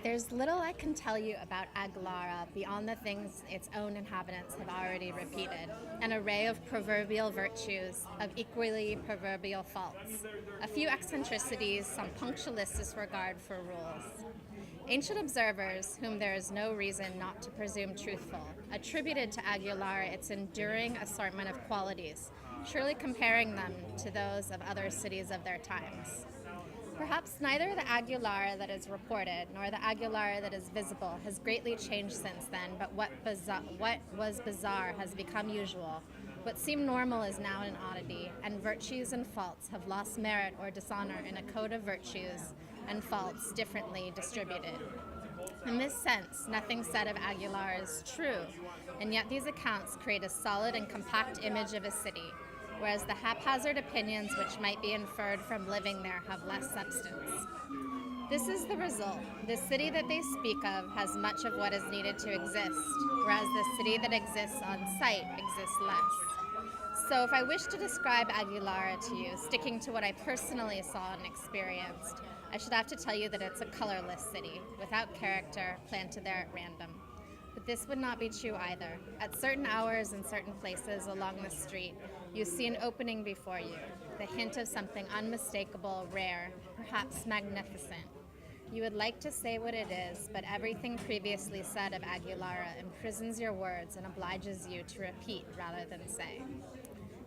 There's little I can tell you about Aguilara beyond the things its own inhabitants have already repeated, an array of proverbial virtues, of equally proverbial faults, a few eccentricities, some punctilious disregard for rules. Ancient observers, whom there is no reason not to presume truthful, attributed to Aguilara its enduring assortment of qualities, surely comparing them to those of other cities of their times. Perhaps neither the Aguilar that is reported nor the Aguilar that is visible has greatly changed since then, but what was bizarre has become usual. What seemed normal is now an oddity, and virtues and faults have lost merit or dishonor in a code of virtues and faults differently distributed. In this sense, nothing said of Aguilar is true, and yet these accounts create a solid and compact image of a city, whereas the haphazard opinions which might be inferred from living there have less substance. This is the result. The city that they speak of has much of what is needed to exist, whereas the city that exists on site exists less. So if I wish to describe Aguilara to you, sticking to what I personally saw and experienced, I should have to tell you that it's a colorless city, without character, planted there at random. But this would not be true either. At certain hours and certain places along the street, you see an opening before you, the hint of something unmistakable, rare, perhaps magnificent. You would like to say what it is, but everything previously said of Aguilara imprisons your words and obliges you to repeat rather than say.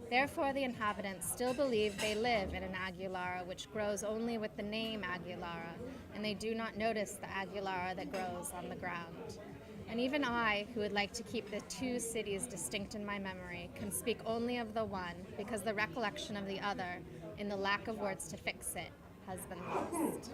Therefore, the inhabitants still believe they live in an Aguilara which grows only with the name Aguilara, and they do not notice the Aguilara that grows on the ground. And even I, who would like to keep the two cities distinct in my memory, can speak only of the one because the recollection of the other, in the lack of words to fix it, has been lost.